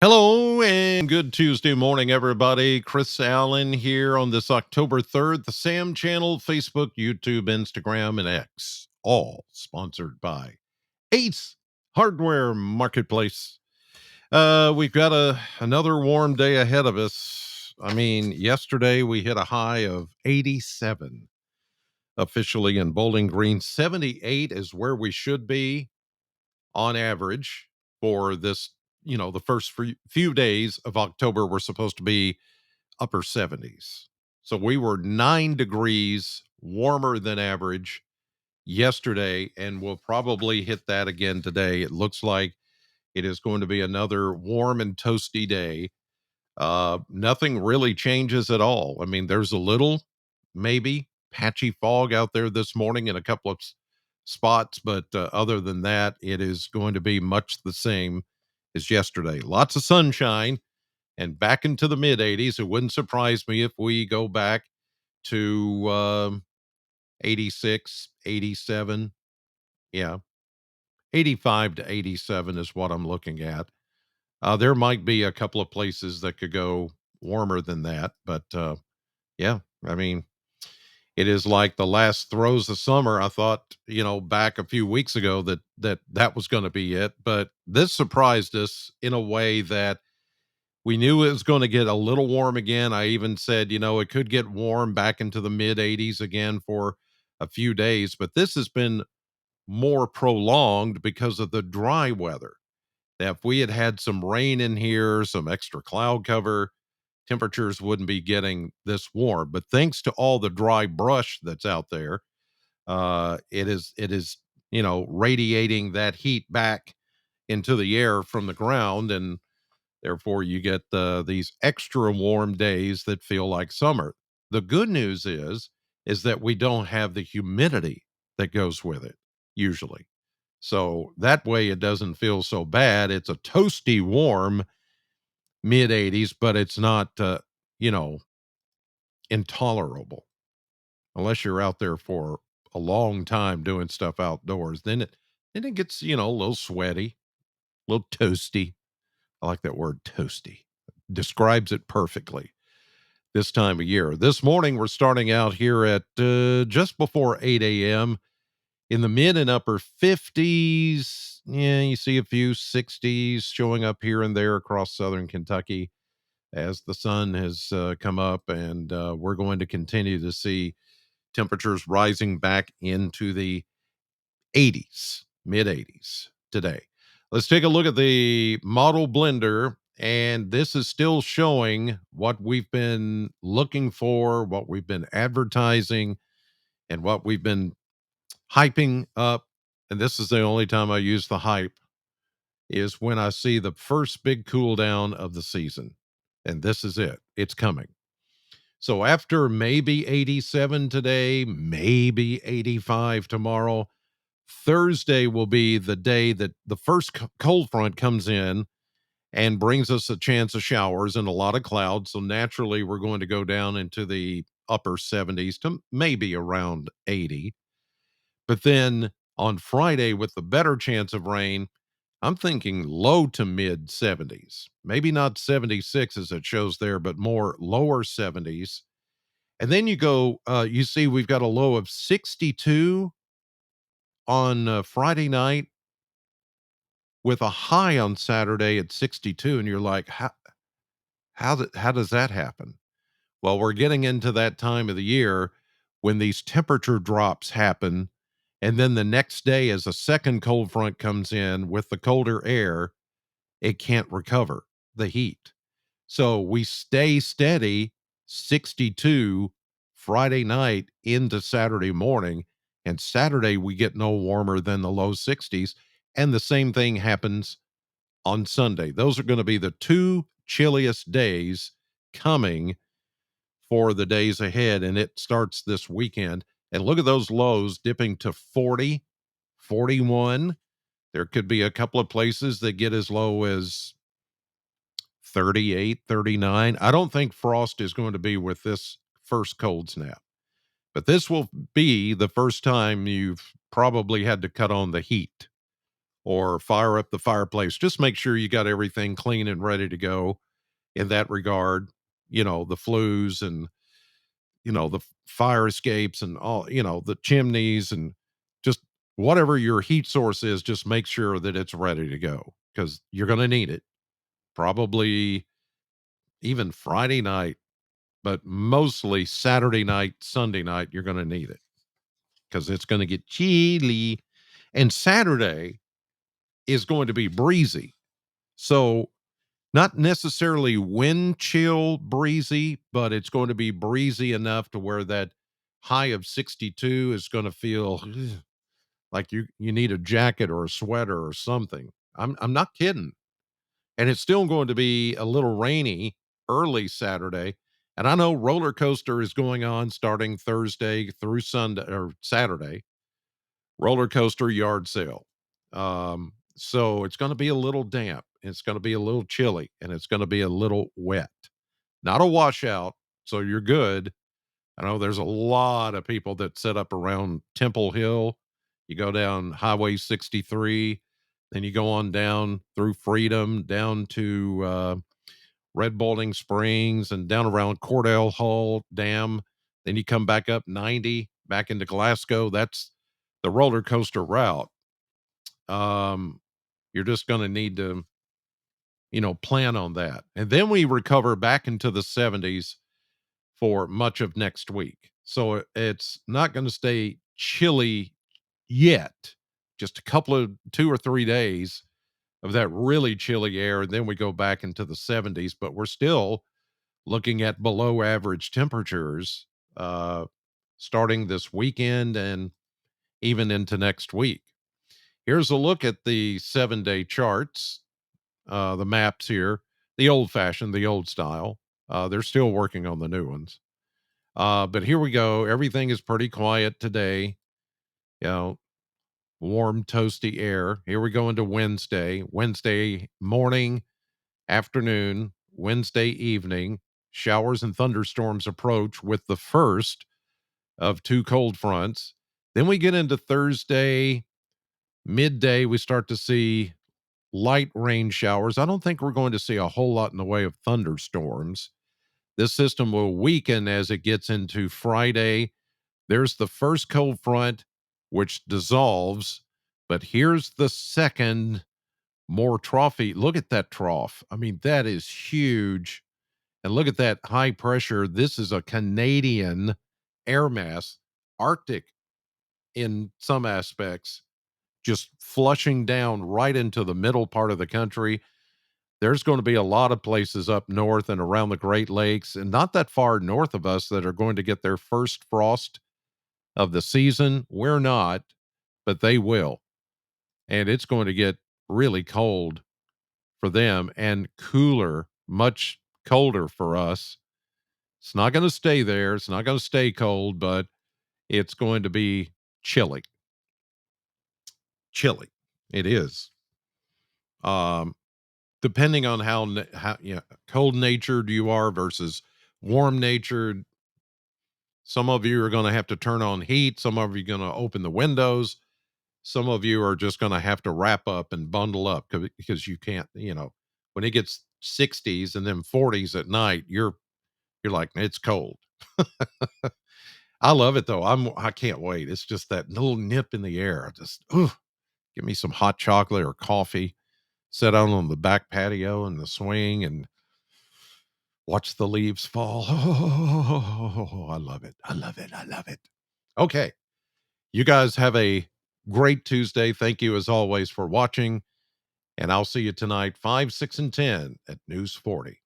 Hello and good Tuesday morning, everybody. Chris Allen here on this October 3rd, the Sam channel, Facebook, YouTube, Instagram, and X, all sponsored by Ace Hardware Marketplace. We've got another warm day ahead of us. I mean, yesterday we hit a high of 87 officially in Bowling Green. 78 is where we should be on average for this, the first few days of October were supposed to be upper 70s. So we were 9 degrees warmer than average yesterday, and we'll probably hit that again today. It looks like it is going to be another warm and toasty day. Nothing really changes at all. I mean, there's a little, maybe patchy fog out there this morning in a couple of spots, but other than that, it is going to be much the same as yesterday. Lots of sunshine and back into the mid 80s. It wouldn't surprise me if we go back to 86, 87. Yeah, 85 to 87 is what I'm looking at. There might be a couple of places that could go warmer than that, but yeah, I mean, it is like the last throes of summer. I thought, back a few weeks ago that was going to be it, but this surprised us in a way that we knew it was going to get a little warm again. I even said, it could get warm back into the mid 80s again for a few days, but this has been more prolonged because of the dry weather. That if we had had some rain in here, some extra cloud cover, temperatures wouldn't be getting this warm. But thanks to all the dry brush that's out there, it is radiating that heat back into the air from the ground, and therefore you get these extra warm days that feel like summer. The good news is that we don't have the humidity that goes with it usually. So that way it doesn't feel so bad. It's a toasty warm mid 80s, but it's not you know, intolerable unless you're out there for a long time doing stuff outdoors. Then it gets, a little sweaty, a little toasty. I like that word toasty. Describes it perfectly this time of year. This morning we're starting out here at just before 8 a.m. in the mid and upper 50s. Yeah, you see a few 60s showing up here and there across southern Kentucky as the sun has come up, and we're going to continue to see temperatures rising back into the 80s, mid 80s today. Let's take a look at the model blender, and this is still showing what we've been looking for, what we've been advertising, and what we've been hyping up. And this is the only time I use the hype is when I see the first big cool down of the season. And this is it. It's coming. So after maybe 87 today, maybe 85 tomorrow, Thursday will be the day that the first cold front comes in and brings us a chance of showers and a lot of clouds. So naturally, we're going to go down into the upper 70s to maybe around 80. But then on Friday, with the better chance of rain, I'm thinking low to mid 70s. Maybe not 76 as it shows there, but more lower 70s. And then you see we've got a low of 62 on Friday night with a high on Saturday at 62. And you're like, how does that happen? Well, we're getting into that time of the year when these temperature drops happen. And then the next day, as a second cold front comes in with the colder air, it can't recover the heat. So we stay steady 62 Friday night into Saturday morning. And Saturday, we get no warmer than the low 60s. And the same thing happens on Sunday. Those are going to be the two chilliest days coming for the days ahead. And it starts this weekend. And look at those lows dipping to 40, 41. There could be a couple of places that get as low as 38, 39. I don't think frost is going to be with this first cold snap, but this will be the first time you've probably had to cut on the heat or fire up the fireplace. Just make sure you got everything clean and ready to go in that regard. The flues and, the fire escapes and all, the chimneys and just whatever your heat source is, just make sure that it's ready to go because you're going to need it. Probably even Friday night, but mostly Saturday night, Sunday night, you're going to need it because it's going to get chilly. And Saturday is going to be breezy. So, not necessarily wind chill breezy, but it's going to be breezy enough to where that high of 62 is going to feel like you need a jacket or a sweater or something. I'm not kidding. And it's still going to be a little rainy early Saturday. And I know roller coaster is going on starting Thursday through Sunday or Saturday. Roller coaster yard sale. So it's going to be a little damp. It's going to be a little chilly and it's going to be a little wet. Not a washout. So you're good. I know there's a lot of people that set up around Temple Hill. You go down Highway 63, then you go on down through Freedom, down to Red Bowling Springs, and down around Cordell Hull Dam. Then you come back up 90, back into Glasgow. That's the roller coaster route. Um, you're just going to need to, plan on that. And then we recover back into the 70s for much of next week. So it's not going to stay chilly yet. Just a couple of 2 or 3 days of that really chilly air. And then we go back into the 70s, but we're still looking at below average temperatures starting this weekend and even into next week. Here's a look at the 7-day charts, the maps here, the old fashioned, the old style. They're still working on the new ones. But here we go. Everything is pretty quiet today. You know, warm, toasty air. Here we go into Wednesday. Wednesday morning, afternoon, Wednesday evening. Showers and thunderstorms approach with the first of two cold fronts. Then we get into Thursday, midday. We start to see light rain showers. I don't think we're going to see a whole lot in the way of thunderstorms. This system will weaken as it gets into Friday. There's the first cold front, which dissolves, but here's the second, more trophy. Look at that trough. I mean, that is huge. And look at that high pressure. This is a Canadian air mass, Arctic in some aspects, just flushing down right into the middle part of the country. There's going to be a lot of places up north and around the Great Lakes and not that far north of us that are going to get their first frost of the season. We're not, but they will. And it's going to get really cold for them and cooler, much colder for us. It's not going to stay there. It's not going to stay cold, but it's going to be chilly. Chilly. It is. Um, Depending on how cold natured you are versus warm natured. Some of you are going to have to turn on heat. Some of you are going to open the windows. Some of you are just going to have to wrap up and bundle up because you can't, when it gets 60s and then 40s at night, you're like, it's cold. I love it though. I can't wait. It's just that little nip in the air. Just give me some hot chocolate or coffee, sit out on the back patio and the swing and watch the leaves fall. Oh, I love it. I love it. I love it. Okay. You guys have a great Tuesday. Thank you as always for watching. And I'll see you tonight, 5, 6, and 10 at News 40.